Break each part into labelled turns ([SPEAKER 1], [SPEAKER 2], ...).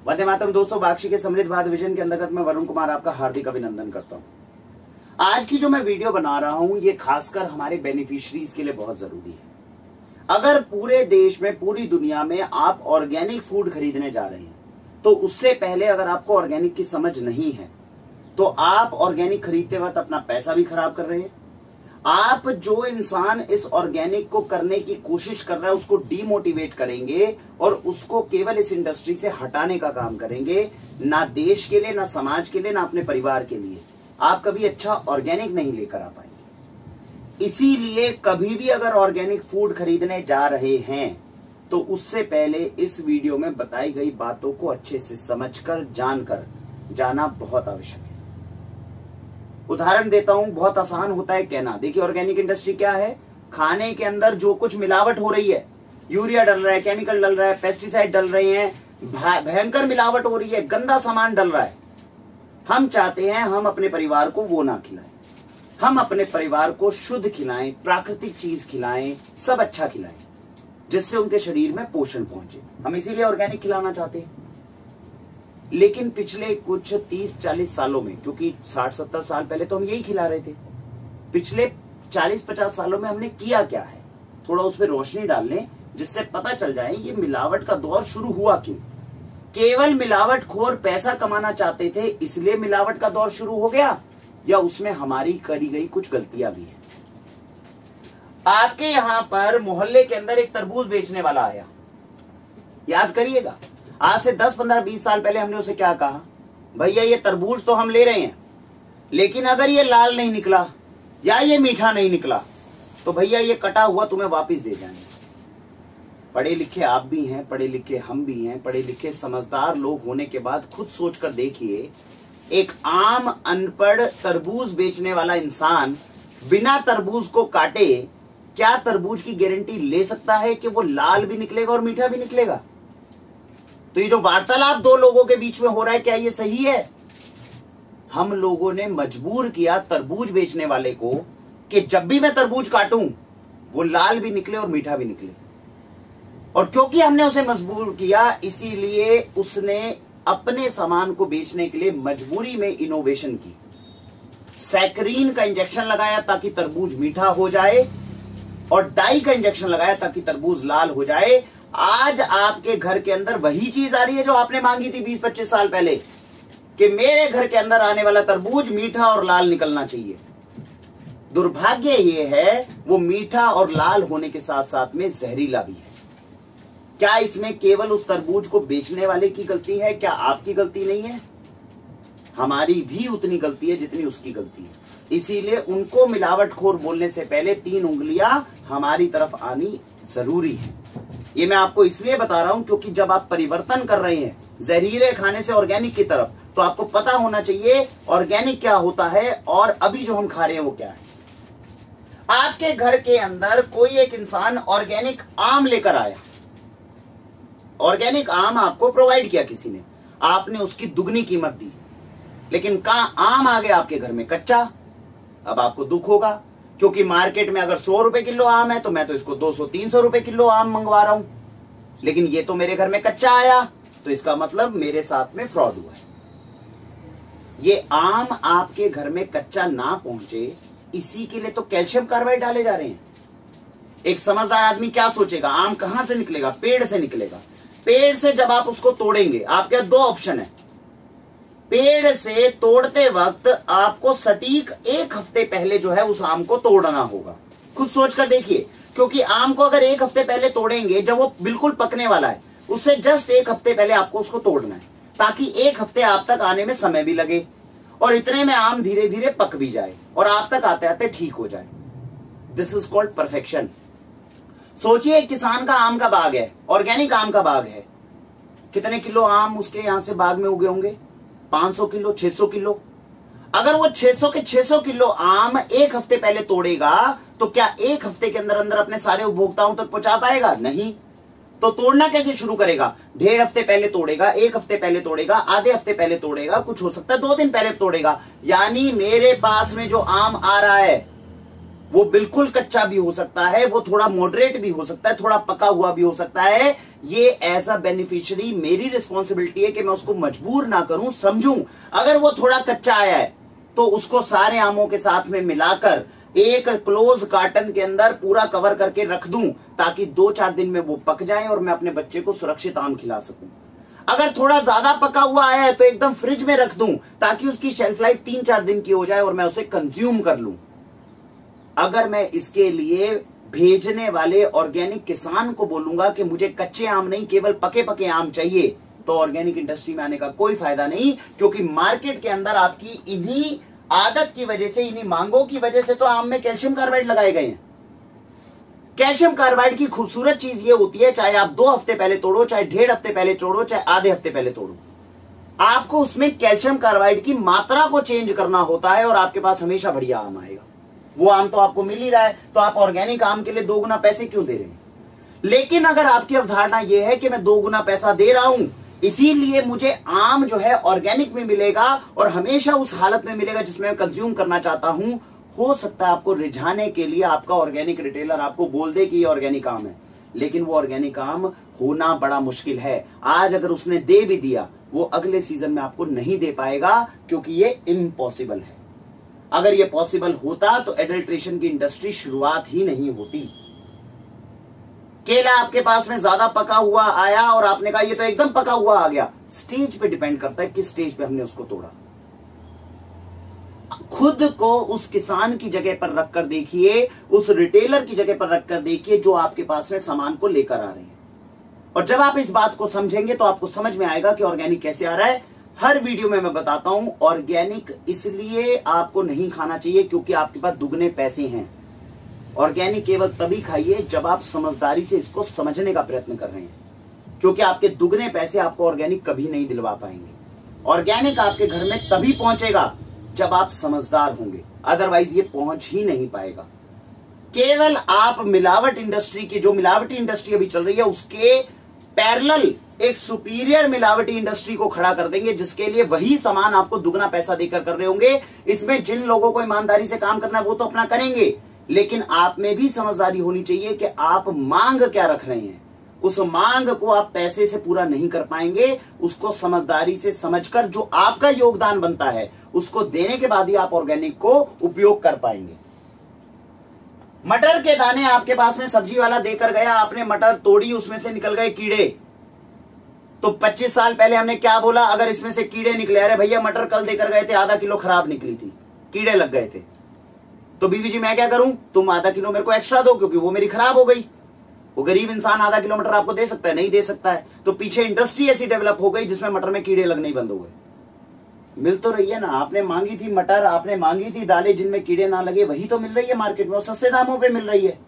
[SPEAKER 1] वंदे मातरम दोस्तों, बाक्षी के समृद्ध भारत विजन के अंतर्गत मैं वरुण कुमार आपका हार्दिक अभिनंदन करता हूं। आज की जो मैं वीडियो बना रहा हूं ये खासकर हमारे बेनिफिशियरीज के लिए बहुत जरूरी है। अगर पूरे देश में, पूरी दुनिया में आप ऑर्गेनिक फूड खरीदने जा रहे हैं तो उससे पहले अगर आपको ऑर्गेनिक की समझ नहीं है तो आप ऑर्गेनिक खरीदते वक्त अपना पैसा भी खराब कर रहे हैं। आप जो इंसान इस ऑर्गेनिक को करने की कोशिश कर रहा है उसको डीमोटिवेट करेंगे और उसको केवल इस इंडस्ट्री से हटाने का काम करेंगे, ना देश के लिए, ना समाज के लिए, ना अपने परिवार के लिए। आप कभी अच्छा ऑर्गेनिक नहीं लेकर आ पाएंगे। इसीलिए कभी भी अगर ऑर्गेनिक फूड खरीदने जा रहे हैं तो उससे पहले इस वीडियो में बताई गई बातों को अच्छे से समझकर, जानकर जाना बहुत आवश्यक है। उदाहरण देता हूं, बहुत आसान होता है कहना। देखिए ऑर्गेनिक इंडस्ट्री क्या है, खाने के अंदर जो कुछ मिलावट हो रही है, यूरिया डल रहा है, केमिकल डल रहा है, पेस्टिसाइड डल रहे हैं, भयंकर मिलावट हो रही है, गंदा सामान डल रहा है। हम चाहते हैं हम अपने परिवार को वो ना खिलाएं, हम अपने परिवार को शुद्ध खिलाएं, प्राकृतिक चीज खिलाएं, सब अच्छा खिलाएं जिससे उनके शरीर में पोषण पहुंचे। हम इसीलिए ऑर्गेनिक खिलाना चाहते हैं। लेकिन पिछले कुछ 30-40 सालों में, क्योंकि 60-70 साल पहले तो हम यही खिला रहे थे, पिछले 40-50 सालों में हमने किया क्या है, थोड़ा उस पर रोशनी डाल लें जिससे पता चल जाए ये मिलावट का दौर शुरू हुआ क्यों। केवल मिलावटखोर पैसा कमाना चाहते थे इसलिए मिलावट का दौर शुरू हो गया, या उसमें हमारी करी गई कुछ गलतियां भी हैं। आपके यहां पर मोहल्ले के अंदर एक तरबूज बेचने वाला आया, याद करिएगा, आज से 10, 15, 20 साल पहले हमने उसे क्या कहा, भैया ये तरबूज तो हम ले रहे हैं, लेकिन अगर ये लाल नहीं निकला या ये मीठा नहीं निकला तो भैया ये कटा हुआ तुम्हें वापस दे जाएंगे। पढ़े लिखे आप भी हैं, पढ़े लिखे हम भी हैं, पढ़े लिखे समझदार लोग होने के बाद खुद सोचकर देखिए, एक आम अनपढ़ तरबूज बेचने वाला इंसान बिना तरबूज को काटे क्या तरबूज की गारंटी ले सकता है कि वो लाल भी निकलेगा और मीठा भी निकलेगा? तो ये जो वार्तालाप दो लोगों के बीच में हो रहा है, क्या ये सही है? हम लोगों ने मजबूर किया तरबूज बेचने वाले को कि जब भी मैं तरबूज काटूं वो लाल भी निकले और मीठा भी निकले। और क्योंकि हमने उसे मजबूर किया इसीलिए उसने अपने सामान को बेचने के लिए मजबूरी में इनोवेशन की। सैकरीन का इंजेक्शन लगाया ताकि तरबूज मीठा हो जाए और डाई का इंजेक्शन लगाया ताकि तरबूज लाल हो जाए। आज आपके घर के अंदर वही चीज आ रही है जो आपने मांगी थी 20-25 साल पहले कि मेरे घर के अंदर आने वाला तरबूज मीठा और लाल निकलना चाहिए। दुर्भाग्य ये है वो मीठा और लाल होने के साथ साथ में जहरीला भी है। क्या इसमें केवल उस तरबूज को बेचने वाले की गलती है? क्या आपकी गलती नहीं है? हमारी भी उतनी गलती है जितनी उसकी गलती है। इसीलिए उनको मिलावटखोर बोलने से पहले 3 उंगलियां हमारी तरफ आनी जरूरी है। ये मैं आपको इसलिए बता रहा हूं क्योंकि जब आप परिवर्तन कर रहे हैं जहरीले खाने से ऑर्गेनिक की तरफ, तो आपको पता होना चाहिए ऑर्गेनिक क्या होता है और अभी जो हम खा रहे हैं वो क्या है। आपके घर के अंदर कोई एक इंसान ऑर्गेनिक आम लेकर आया, ऑर्गेनिक आम आपको प्रोवाइड किया किसी ने, आपने उसकी दुगनी कीमत दी, लेकिन कहां आम आ गया आपके घर में कच्चा। अब आपको दुख होगा क्योंकि मार्केट में अगर 100 रुपए किलो आम है तो मैं तो इसको 200-300 रुपए किलो आम मंगवा रहा हूं, लेकिन ये तो मेरे घर में कच्चा आया, तो इसका मतलब मेरे साथ में फ्रॉड हुआ है। ये आम आपके घर में कच्चा ना पहुंचे इसी के लिए तो कैल्शियम कार्बाइड डाले जा रहे हैं। एक समझदार आदमी क्या सोचेगा, आम कहां से निकलेगा? पेड़ से निकलेगा। पेड़ से जब आप उसको तोड़ेंगे, आपके 2 ऑप्शन है। पेड़ से तोड़ते वक्त आपको सटीक 1 हफ्ते पहले जो है उस आम को तोड़ना होगा। खुद सोचकर देखिए, क्योंकि आम को अगर 1 हफ्ते पहले तोड़ेंगे, जब वो बिल्कुल पकने वाला है, उससे जस्ट 1 हफ्ते पहले आपको उसको तोड़ना है ताकि 1 हफ्ते आप तक आने में समय भी लगे और इतने में आम धीरे धीरे पक भी जाए और आप तक आते आते ठीक हो जाए। This is called perfection. सोचिए एक किसान का आम का बाग है, ऑर्गेनिक आम का बाग है, कितने किलो आम उसके यहां से बाग में उगे होंगे? 500 किलो, 600 किलो। अगर वो 600 के 600 किलो आम 1 हफ्ते पहले तोड़ेगा तो क्या 1 हफ्ते के अंदर अंदर अपने सारे उपभोक्ताओं तक पहुंचा पाएगा? नहीं। तो तोड़ना कैसे शुरू करेगा? 1.5 हफ्ते पहले तोड़ेगा, 1 हफ्ते पहले तोड़ेगा, आधे हफ्ते पहले तोड़ेगा, कुछ हो सकता है 2 दिन पहले तोड़ेगा। यानी मेरे पास में जो आम आ रहा है वो बिल्कुल कच्चा भी हो सकता है, वो थोड़ा मॉडरेट भी हो सकता है, थोड़ा पका हुआ भी हो सकता है। ये एज अ बेनिफिशियरी मेरी रिस्पॉन्सिबिलिटी है कि मैं उसको मजबूर ना करूं, समझूं। अगर वो थोड़ा कच्चा आया है तो उसको सारे आमों के साथ में मिलाकर एक क्लोज कार्टन के अंदर पूरा कवर करके रख दूं, ताकि 2-4 दिन में वो पक जाए और मैं अपने बच्चे को सुरक्षित आम खिला सकूं। अगर थोड़ा ज्यादा पका हुआ आया है तो एकदम फ्रिज में रख दूं, ताकि उसकी शेल्फ लाइफ 3-4 दिन की हो जाए और मैं उसे कंज्यूम कर लूं। अगर मैं इसके लिए भेजने वाले ऑर्गेनिक किसान को बोलूंगा कि मुझे कच्चे आम नहीं, केवल पके पके आम चाहिए, तो ऑर्गेनिक इंडस्ट्री में आने का कोई फायदा नहीं, क्योंकि मार्केट के अंदर आपकी इन्हीं आदत की वजह से, इन्हीं मांगों की वजह से तो आम में कैल्शियम कार्बाइड लगाए गए हैं। कैल्शियम कार्बाइड की खूबसूरत चीज ये होती है, चाहे आप 2 हफ्ते पहले तोड़ो, चाहे 1.5 हफ्ते पहले तोड़ो, चाहे आधे हफ्ते पहले तोड़ो, आपको उसमें कैल्शियम कार्बाइड की मात्रा को चेंज करना होता है और आपके पास हमेशा बढ़िया आम आएगा। वो आम तो आपको मिल ही रहा है, तो आप ऑर्गेनिक आम के लिए 2 गुना पैसे क्यों दे रहे हैं? लेकिन अगर आपकी अवधारणा यह है कि मैं 2 गुना पैसा दे रहा हूं, इसीलिए मुझे आम जो है ऑर्गेनिक में मिलेगा और हमेशा उस हालत में मिलेगा जिसमें मैं कंज्यूम करना चाहता हूं, हो सकता है आपको रिझाने के लिए आपका ऑर्गेनिक रिटेलर आपको बोल दे कि ये ऑर्गेनिक आम है, लेकिन वो ऑर्गेनिक आम होना बड़ा मुश्किल है। आज अगर उसने दे भी दिया, वो अगले सीजन में आपको नहीं दे पाएगा, क्योंकि ये इम्पॉसिबल है। अगर ये पॉसिबल होता तो एडल्ट्रेशन की इंडस्ट्री शुरुआत ही नहीं होती। केला आपके पास में ज्यादा पका हुआ आया और आपने कहा ये तो एकदम पका हुआ आ गया। स्टेज पे डिपेंड करता है किस स्टेज पे हमने उसको तोड़ा। खुद को उस किसान की जगह पर रखकर देखिए, उस रिटेलर की जगह पर रखकर देखिए जो आपके पास में सामान को लेकर आ रहे हैं। और जब आप इस बात को समझेंगे तो आपको समझ में आएगा कि ऑर्गेनिक कैसे आ रहा है। हर वीडियो में मैं बताता हूं, ऑर्गेनिक इसलिए आपको नहीं खाना चाहिए क्योंकि आपके पास दुगने पैसे हैं। ऑर्गेनिक केवल तभी खाइए जब आप समझदारी से इसको समझने का प्रयत्न कर रहे हैं, क्योंकि आपके दुगने पैसे आपको ऑर्गेनिक कभी नहीं दिलवा पाएंगे। ऑर्गेनिक आपके घर में तभी पहुंचेगा जब आप समझदार होंगे, अदरवाइज ये पहुंच ही नहीं पाएगा। केवल आप मिलावट इंडस्ट्री की, जो मिलावटी इंडस्ट्री अभी चल रही है, उसके पैरेलल एक सुपीरियर मिलावटी इंडस्ट्री को खड़ा कर देंगे, जिसके लिए वही सामान आपको दुगना पैसा देकर कर रहे होंगे। इसमें जिन लोगों को ईमानदारी से काम करना है वो तो अपना करेंगे, लेकिन आप में भी समझदारी होनी चाहिए कि आप मांग क्या रख रहे हैं। उस मांग को आप पैसे से पूरा नहीं कर पाएंगे, उसको समझदारी से समझकर जो आपका योगदान बनता है उसको देने के बाद ही आप ऑर्गेनिक को उपयोग कर पाएंगे। मटर के दाने आपके पास में सब्जी वाला देकर गया, आपने मटर तोड़ी, उसमें से निकल गए कीड़े। तो 25 साल पहले हमने क्या बोला, अगर इसमें से कीड़े निकले, अरे भैया मटर कल देकर गए थे, आधा किलो खराब निकली थी, कीड़े लग गए थे, तो बीबी जी मैं क्या करूं, तुम आधा किलो मेरे को एक्स्ट्रा दो क्योंकि वो मेरी खराब हो गई। वो गरीब इंसान आधा किलो मटर आपको दे सकता है? नहीं दे सकता है। तो पीछे इंडस्ट्री ऐसी डेवलप हो गई जिसमें मटर में कीड़े लगने ही बंद हो गए। मिल तो रही है ना, आपने मांगी थी मटर, आपने मांगी थी दालें जिनमें कीड़े ना लगे, वही तो मिल रही है मार्केट में, और सस्ते दामों पे मिल रही है।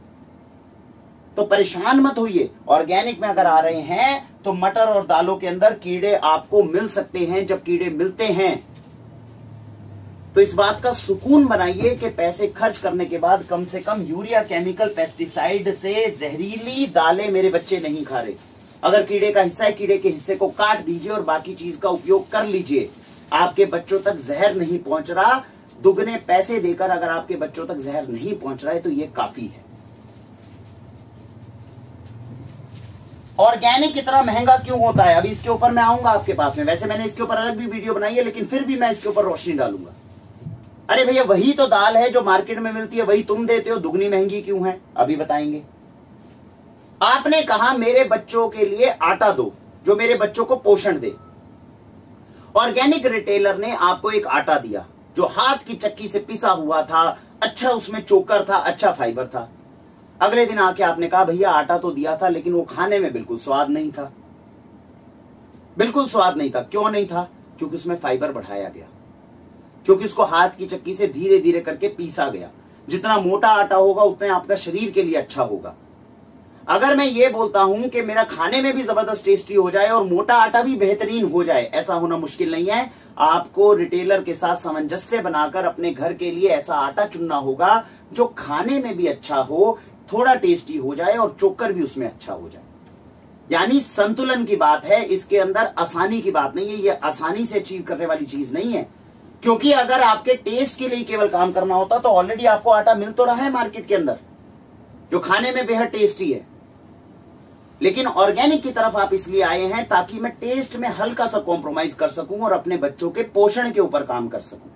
[SPEAKER 1] तो परेशान मत होइए। ऑर्गेनिक में अगर आ रहे हैं तो मटर और दालों के अंदर कीड़े आपको मिल सकते हैं। जब कीड़े मिलते हैं तो इस बात का सुकून बनाइए कि पैसे खर्च करने के बाद कम से कम यूरिया, केमिकल, पेस्टिसाइड से जहरीली दालें मेरे बच्चे नहीं खा रहे। अगर कीड़े का हिस्सा है, कीड़े के हिस्से को काट दीजिए और बाकी चीज का उपयोग कर लीजिए। आपके बच्चों तक जहर नहीं पहुंच रहा। दुगने पैसे देकर अगर आपके बच्चों तक जहर नहीं पहुंच रहा है तो यह काफी है। ऑर्गेनिक इतना महंगा क्यों होता है, अभी इसके ऊपर मैं आऊंगा आपके पास में। वैसे मैंने इसके ऊपर अलग भी वीडियो बनाई है, लेकिन फिर भी मैं इसके ऊपर रोशनी डालूंगा। अरे भैया वही तो दाल है जो मार्केट में मिलती है, वही तुम देते हो, दुगनी महंगी क्यों है? अभी बताएंगे। आपने कहा मेरे बच्चों के लिए आटा दो जो मेरे बच्चों को पोषण दे। ऑर्गेनिक रिटेलर ने आपको एक आटा दिया जो हाथ की चक्की से पिसा हुआ था, अच्छा उसमें चोकर था, अच्छा फाइबर था। अगले दिन आके आपने कहा भैया आटा तो दिया था लेकिन वो खाने में बिल्कुल स्वाद नहीं था, बिल्कुल स्वाद नहीं था। क्यों नहीं था? क्योंकि उसमें फाइबर बढ़ाया गया, क्योंकि उसको हाथ की चक्की से धीरे धीरे करके पीसा गया। जितना मोटा आटा होगा उतना आपका शरीर के लिए अच्छा होगा। अगर मैं ये बोलता हूं कि मेरा खाने में भी जबरदस्त टेस्टी हो जाए और मोटा आटा भी बेहतरीन हो जाए, ऐसा होना मुश्किल नहीं है। आपको रिटेलर के साथ सामंजस्य बनाकर अपने घर के लिए ऐसा आटा चुनना होगा जो खाने में भी अच्छा हो, थोड़ा टेस्टी हो जाए और चोकर भी उसमें अच्छा हो जाए। यानी संतुलन की बात है, इसके अंदर आसानी की बात नहीं है। ये आसानी से अचीव करने वाली चीज नहीं है। क्योंकि अगर आपके टेस्ट के लिए केवल काम करना होता तो ऑलरेडी आपको आटा मिल तो रहा है मार्केट के अंदर, जो खाने में बेहद टेस्टी है। लेकिन ऑर्गेनिक की तरफ आप इसलिए आए हैं ताकि मैं टेस्ट में हल्का सा कॉम्प्रोमाइज कर सकूं और अपने बच्चों के पोषण के ऊपर काम कर सकूं।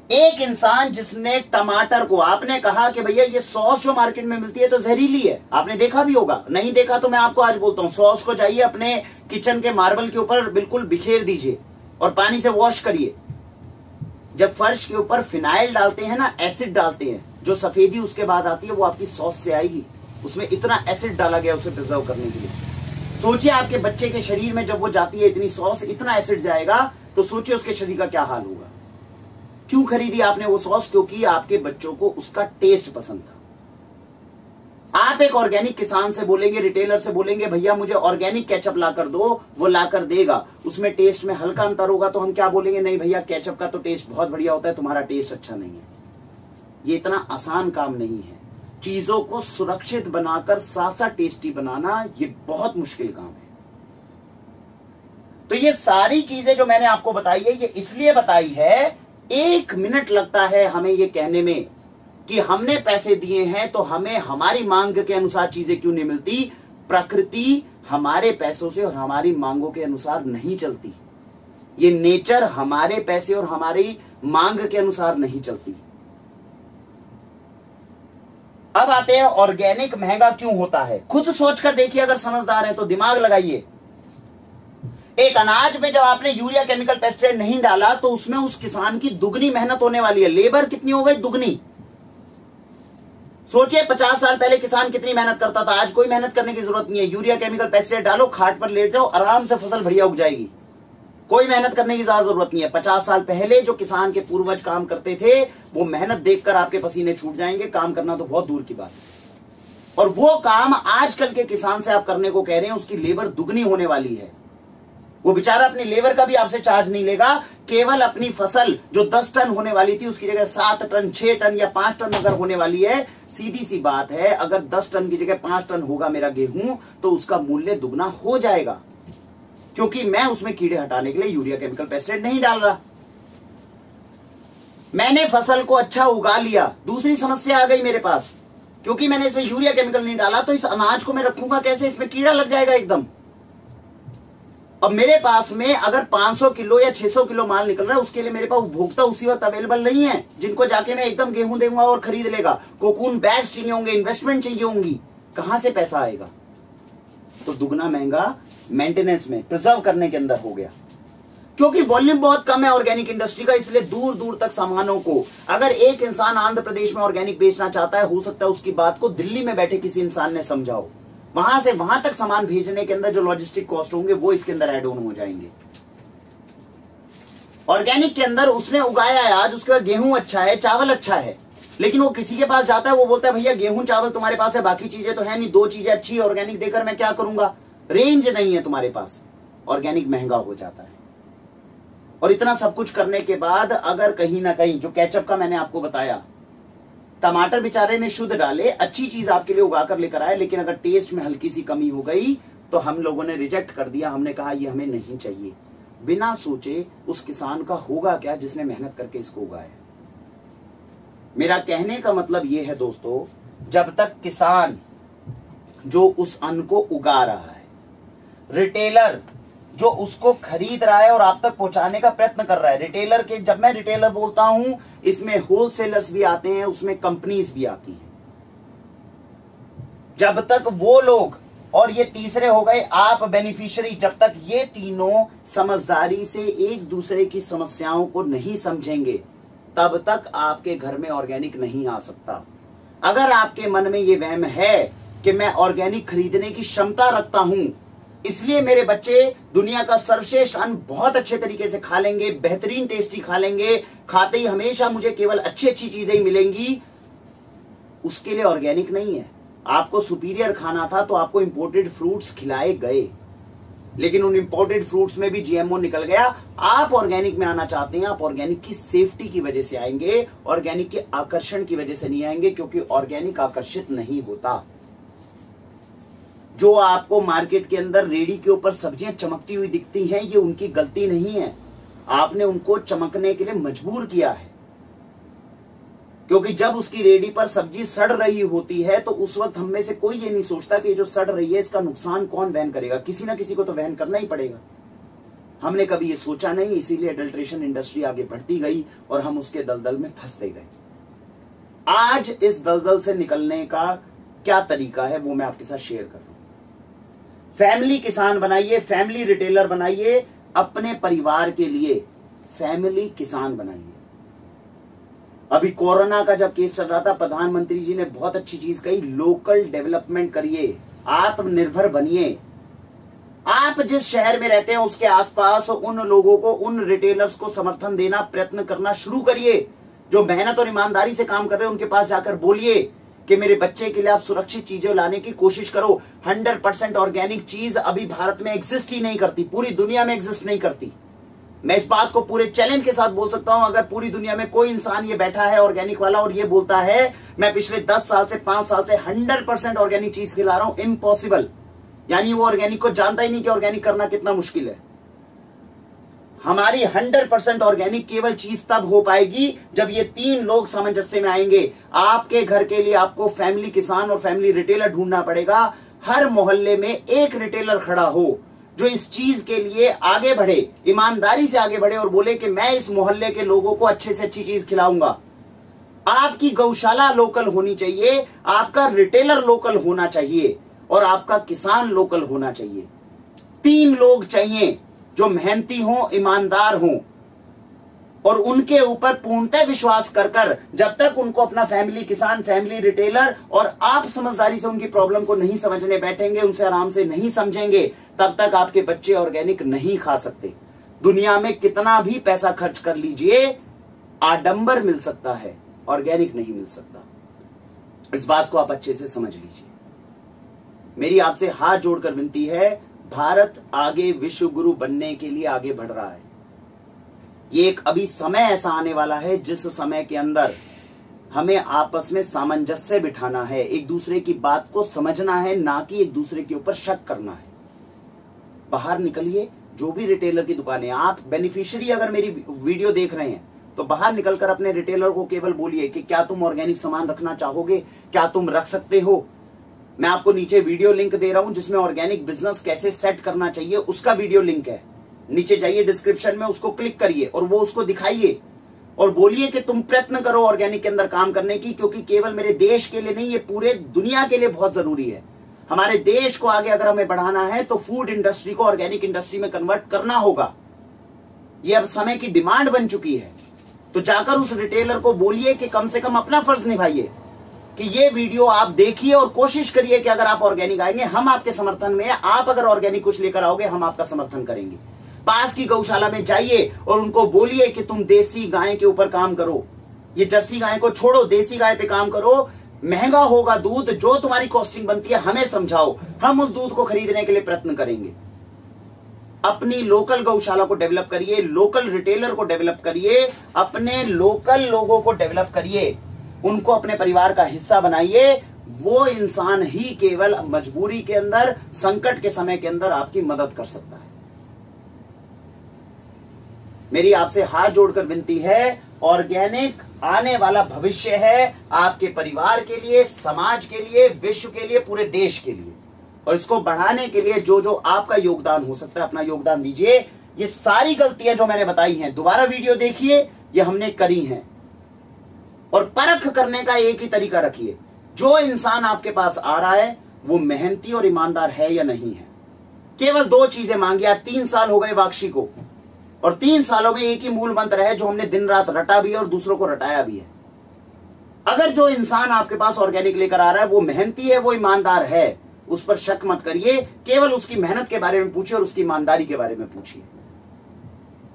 [SPEAKER 1] एक इंसान जिसने टमाटर को, आपने कहा कि भैया ये सॉस जो मार्केट में मिलती है तो जहरीली है, आपने देखा भी होगा, नहीं देखा तो मैं आपको आज बोलता हूं, सॉस को जाइए अपने किचन के मार्बल के ऊपर बिल्कुल बिखेर दीजिए और पानी से वॉश करिए। जब फर्श के ऊपर फिनाइल डालते हैं ना, एसिड डालते हैं, जो सफेदी उसके बाद आती है वो आपकी सॉस से आएगी। उसमें इतना एसिड डाला गया उसे प्रिजर्व करने के लिए। सोचिए आपके बच्चे के शरीर में जब वो जाती है इतनी सॉस, इतना एसिड जाएगा, तो सोचिए उसके शरीर का क्या हाल होगा। क्यों खरीदी आपने वो सॉस? क्योंकि आपके बच्चों को उसका टेस्ट पसंद था। आप एक ऑर्गेनिक किसान से बोलेंगे, रिटेलर से बोलेंगे भैया मुझे ऑर्गेनिक केचप लाकर दो, वो लाकर देगा, उसमें टेस्ट में हल्का अंतर होगा तो हम क्या बोलेंगे, नहीं भैया केचप का तो टेस्ट बहुत बढ़िया होता है, तुम्हारा टेस्ट अच्छा नहीं है। ये इतना आसान काम नहीं है। चीजों को सुरक्षित बनाकर साथ साथ टेस्टी बनाना ये बहुत मुश्किल काम है। तो ये सारी चीजें जो मैंने आपको बताई है, ये इसलिए बताई है, 1 मिनट लगता है हमें ये कहने में कि हमने पैसे दिए हैं तो हमें हमारी मांग के अनुसार चीजें क्यों नहीं मिलती। प्रकृति हमारे पैसों से और हमारी मांगों के अनुसार नहीं चलती। ये नेचर हमारे पैसे और हमारी मांग के अनुसार नहीं चलती। अब आते हैं ऑर्गेनिक महंगा क्यों होता है। खुद सोचकर देखिए, अगर समझदार है तो दिमाग लगाइए। एक अनाज में जब आपने यूरिया केमिकल पेस्टिसाइड नहीं डाला तो उसमें उस किसान की दुगनी मेहनत होने वाली है। लेबर कितनी हो गई? दुगनी। सोचिए 50 साल पहले किसान कितनी मेहनत करता था, आज कोई मेहनत करने की जरूरत नहीं है। यूरिया केमिकल पेस्टिसाइड डालो, खाट पर लेट जाओ, आराम से फसल बढ़िया उग जाएगी, कोई मेहनत करने की ज्यादा जरूरत नहीं है। 50 साल पहले जो किसान के पूर्वज काम करते थे, वो मेहनत देखकर आपके पसीने छूट जाएंगे, काम करना तो बहुत दूर की बात है। और वो काम आजकल के किसान से आप करने को कह रहे हैं, उसकी लेबर दुगनी होने वाली है। वो बेचारा अपनी लेबर का भी आपसे चार्ज नहीं लेगा, केवल अपनी फसल जो 10 टन होने वाली थी उसकी जगह 7 टन, 6 टन या 5 टन अगर होने वाली है, सीधी सी बात है, अगर 10 टन की जगह 5 टन होगा मेरा गेहूं तो उसका मूल्य दुगना हो जाएगा, क्योंकि मैं उसमें कीड़े हटाने के लिए यूरिया केमिकल पेस्टिसाइड नहीं डाल रहा। मैंने फसल को अच्छा उगा लिया। दूसरी समस्या आ गई मेरे पास, क्योंकि मैंने इसमें यूरिया केमिकल नहीं डाला तो इस अनाज को मैं रखूंगा कैसे? इसमें कीड़ा लग जाएगा एकदम। अब मेरे पास में अगर 500 किलो या 600 किलो माल निकल रहा है, उसके लिए मेरे पास उपभोक्ता उसी वक्त अवेलेबल नहीं है जिनको जाके मैं एकदम गेहूं दूंगा और खरीद लेगा। कोकून बैग्स चाहिए होंगे, इन्वेस्टमेंट चाहिए होंगी, कहां से पैसा आएगा? तो दुगना महंगा मेंटेनेंस में, प्रिजर्व करने के अंदर हो गया। क्योंकि वॉल्यूम बहुत कम है ऑर्गेनिक इंडस्ट्री का, इसलिए दूर दूर तक सामानों को, अगर एक इंसान आंध्र प्रदेश में ऑर्गेनिक बेचना चाहता है, हो सकता है उसकी बात को दिल्ली में बैठे किसी इंसान ने समझाओ, वहां से वहां तक सामान भेजने के अंदर जो लॉजिस्टिक कॉस्ट होंगे वो इसके अंदर एड ऑन हो जाएंगे। ऑर्गेनिक के अंदर उसने उगाया है, आज उसके बाद गेहूं अच्छा है, चावल अच्छा है, लेकिन वो किसी के पास जाता है, वो बोलता है भैया गेहूं चावल तुम्हारे पास है, बाकी चीजें तो है नहीं, 2 चीजें अच्छी ऑर्गेनिक देकर मैं क्या करूंगा? रेंज नहीं है तुम्हारे पास, ऑर्गेनिक महंगा हो जाता है। और इतना सब कुछ करने के बाद अगर कहीं ना कहीं, जो केचप का मैंने आपको बताया, टमाटर बेचारे ने शुद्ध डाले, अच्छी चीज आपके लिए उगाकर लेकर आए, लेकिन अगर टेस्ट में हल्की सी कमी हो गई तो हम लोगों ने रिजेक्ट कर दिया। हमने कहा ये हमें नहीं चाहिए। बिना सोचे उस किसान का होगा क्या जिसने मेहनत करके इसको उगाया। मेरा कहने का मतलब यह है दोस्तों, जब तक किसान जो उस अन्न को उगा रहा है, रिटेलर जो उसको खरीद रहा है और आप तक पहुंचाने का प्रयत्न कर रहा है, रिटेलर के, जब मैं रिटेलर बोलता हूं इसमें होलसेलर्स भी आते हैं, उसमें कंपनीज भी आती हैं, जब तक वो लोग, और ये तीसरे हो गए आप बेनिफिशियरी, जब तक ये तीनों समझदारी से एक दूसरे की समस्याओं को नहीं समझेंगे तब तक आपके घर में ऑर्गेनिक नहीं आ सकता। अगर आपके मन में ये वहम है कि मैं ऑर्गेनिक खरीदने की क्षमता रखता हूं, इसलिए मेरे बच्चे दुनिया का सर्वश्रेष्ठ अन्न बहुत अच्छे तरीके से खा लेंगे, बेहतरीन टेस्टी खा लेंगे, खाते ही हमेशा मुझे केवल अच्छी अच्छी चीजें ही मिलेंगी, उसके लिए ऑर्गेनिक नहीं है। आपको सुपीरियर खाना था तो आपको इंपोर्टेड फ्रूट्स खिलाए गए, लेकिन उन इंपोर्टेड फ्रूट्स में भी जीएमओ निकल गया। आप ऑर्गेनिक में आना चाहते हैं, आप ऑर्गेनिक की सेफ्टी की वजह से आएंगे, ऑर्गेनिक के आकर्षण की वजह से नहीं आएंगे, क्योंकि ऑर्गेनिक आकर्षित नहीं होता। जो आपको मार्केट के अंदर रेडी के ऊपर सब्जियां चमकती हुई दिखती हैं, ये उनकी गलती नहीं है। आपने उनको चमकने के लिए मजबूर किया है, क्योंकि जब उसकी रेडी पर सब्जी सड़ रही होती है तो उस वक्त हम में से कोई ये नहीं सोचता कि जो सड़ रही है इसका नुकसान कौन वहन करेगा, किसी ना किसी को तो वहन करना ही पड़ेगा। हमने कभी ये सोचा नहीं, इसीलिए एडल्ट्रेशन इंडस्ट्री आगे बढ़ती गई और हम उसके दलदल में फंसते गए। आज इस दलदल से निकलने का क्या तरीका है वो मैं आपके साथ शेयर कर रहा हूं। फैमिली किसान बनाइए, फैमिली रिटेलर बनाइए, अपने परिवार के लिए फैमिली किसान बनाइए। अभी कोरोना का जब केस चल रहा था, प्रधानमंत्री जी ने बहुत अच्छी चीज कही, लोकल डेवलपमेंट करिए, आत्मनिर्भर बनिए। आप जिस शहर में रहते हैं उसके आसपास उन लोगों को, उन रिटेलर्स को समर्थन देना, प्रयत्न करना शुरू करिए। जो मेहनत और ईमानदारी से काम कर रहे हैं उनके पास जाकर बोलिए कि मेरे बच्चे के लिए आप सुरक्षित चीजें लाने की कोशिश करो। 100% ऑर्गेनिक चीज अभी भारत में एग्जिस्ट ही नहीं करती, पूरी दुनिया में एग्जिस्ट नहीं करती। मैं इस बात को पूरे चैलेंज के साथ बोल सकता हूं, अगर पूरी दुनिया में कोई इंसान ये बैठा है ऑर्गेनिक वाला और ये बोलता है मैं पिछले 10 साल से 5 साल से 100% ऑर्गेनिक चीज खिला रहा हूं, इम्पॉसिबल। यानी वो ऑर्गेनिक को जानता ही नहीं कि ऑर्गेनिक करना कितना मुश्किल है। हमारी 100% ऑर्गेनिक केवल चीज तब हो पाएगी जब ये 3 लोग सामंजस्य में आएंगे। आपके घर के लिए आपको फैमिली किसान और फैमिली रिटेलर ढूंढना पड़ेगा। हर मोहल्ले में एक रिटेलर खड़ा हो जो इस चीज के लिए आगे बढ़े, ईमानदारी से आगे बढ़े और बोले कि मैं इस मोहल्ले के लोगों को अच्छे से अच्छी चीज खिलाऊंगा। आपकी गौशाला लोकल होनी चाहिए, आपका रिटेलर लोकल होना चाहिए और आपका किसान लोकल होना चाहिए। 3 लोग चाहिए जो मेहनती हों, ईमानदार हों और उनके ऊपर पूर्णतः विश्वास कर कर जब तक उनको अपना फैमिली किसान, फैमिली रिटेलर और आप समझदारी से उनकी प्रॉब्लम को नहीं समझने बैठेंगे, उनसे आराम से नहीं समझेंगे, तब तक आपके बच्चे ऑर्गेनिक नहीं खा सकते। दुनिया में कितना भी पैसा खर्च कर लीजिए, आडंबर मिल सकता है, ऑर्गेनिक नहीं मिल सकता। इस बात को आप अच्छे से समझ लीजिए। मेरी आपसे हाथ जोड़कर विनती है, भारत आगे विश्व गुरु बनने के लिए आगे बढ़ रहा है। ये एक अभी समय ऐसा आने वाला है जिस समय के अंदर हमें आपस में सामंजस्य बिठाना है, एक दूसरे की बात को समझना है, ना कि एक दूसरे के ऊपर शक करना है। बाहर निकलिए, जो भी रिटेलर की दुकान है, आप बेनिफिशियरी अगर मेरी वीडियो देख रहे हैं तो बाहर निकलकर अपने रिटेलर को केवल बोलिए कि क्या तुम ऑर्गेनिक सामान रखना चाहोगे, क्या तुम रख सकते हो। मैं आपको नीचे वीडियो लिंक दे रहा हूं जिसमें ऑर्गेनिक बिजनेस कैसे सेट करना चाहिए उसका वीडियो लिंक है। नीचे जाइए डिस्क्रिप्शन में, उसको क्लिक करिए और वो उसको दिखाइए और बोलिए कि तुम प्रयत्न करो ऑर्गेनिक के अंदर काम करने की, क्योंकि केवल मेरे देश के लिए नहीं, ये पूरे दुनिया के लिए बहुत जरूरी है। हमारे देश को आगे अगर हमें बढ़ाना है तो फूड इंडस्ट्री को ऑर्गेनिक इंडस्ट्री में कन्वर्ट करना होगा। ये अब समय की डिमांड बन चुकी है। तो जाकर उस रिटेलर को बोलिए कि कम से कम अपना फर्ज निभाइए कि ये वीडियो आप देखिए और कोशिश करिए कि अगर आप ऑर्गेनिक आएंगे, हम आपके समर्थन में हैं। आप अगर ऑर्गेनिक कुछ लेकर आओगे, हम आपका समर्थन करेंगे। पास की गौशाला में जाइए और उनको बोलिए कि तुम देसी गाय के ऊपर काम करो, ये जर्सी गाय को छोड़ो, देसी गाय पे काम करो। महंगा होगा दूध, जो तुम्हारी कॉस्टिंग बनती है हमें समझाओ, हम उस दूध को खरीदने के लिए प्रयत्न करेंगे। अपनी लोकल गौशाला को डेवलप करिए, लोकल रिटेलर को डेवलप करिए, अपने लोकल लोगों को डेवलप करिए, उनको अपने परिवार का हिस्सा बनाइए। वो इंसान ही केवल मजबूरी के अंदर, संकट के समय के अंदर आपकी मदद कर सकता है। मेरी आपसे हाथ जोड़कर विनती है, ऑर्गेनिक आने वाला भविष्य है आपके परिवार के लिए, समाज के लिए, विश्व के लिए, पूरे देश के लिए। और इसको बढ़ाने के लिए जो जो आपका योगदान हो सकता है, अपना योगदान दीजिए। ये सारी गलतियां जो मैंने बताई हैं, दोबारा वीडियो देखिए, ये हमने करी हैं। और परख करने का एक ही तरीका रखिए, जो इंसान आपके पास आ रहा है वो मेहनती और ईमानदार है या नहीं है। केवल 2 चीजें मांगी। यार 3 साल हो गए वाक्षी को, और 3 सालों में एक ही मूल मंत्र है जो हमने दिन रात रटा भी है और दूसरों को रटाया भी है। अगर जो इंसान आपके पास ऑर्गेनिक लेकर आ रहा है वो मेहनती है, वो ईमानदार है, उस पर शक मत करिए, केवल उसकी मेहनत के बारे में पूछिए और उसकी ईमानदारी के बारे में पूछिए।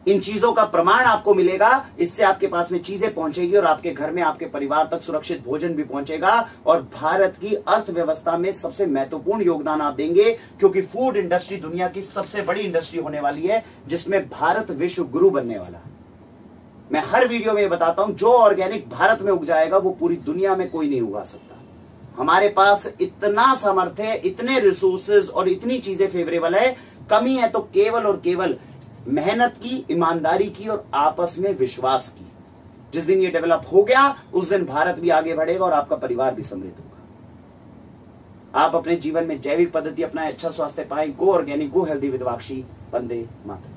[SPEAKER 1] इन चीजों का प्रमाण आपको मिलेगा, इससे आपके पास में चीजें पहुंचेगी और आपके घर में, आपके परिवार तक सुरक्षित भोजन भी पहुंचेगा और भारत की अर्थव्यवस्था में सबसे महत्वपूर्ण योगदान आप देंगे, क्योंकि फूड इंडस्ट्री दुनिया की सबसे बड़ी इंडस्ट्री होने वाली है जिसमें भारत विश्व गुरु बनने वाला है। मैं हर वीडियो में बताता हूं, जो ऑर्गेनिक भारत में उग जाएगा वो पूरी दुनिया में कोई नहीं उगा सकता। हमारे पास इतना सामर्थ्य है, इतने रिसोर्सेज और इतनी चीजें फेवरेबल है। कमी है तो केवल और केवल मेहनत की, ईमानदारी की और आपस में विश्वास की। जिस दिन ये डेवलप हो गया उस दिन भारत भी आगे बढ़ेगा और आपका परिवार भी समृद्ध होगा। आप अपने जीवन में जैविक पद्धति अपनाएं, अच्छा स्वास्थ्य पाएं। Go organic, go healthy with Vakshi. वंदे मातरम।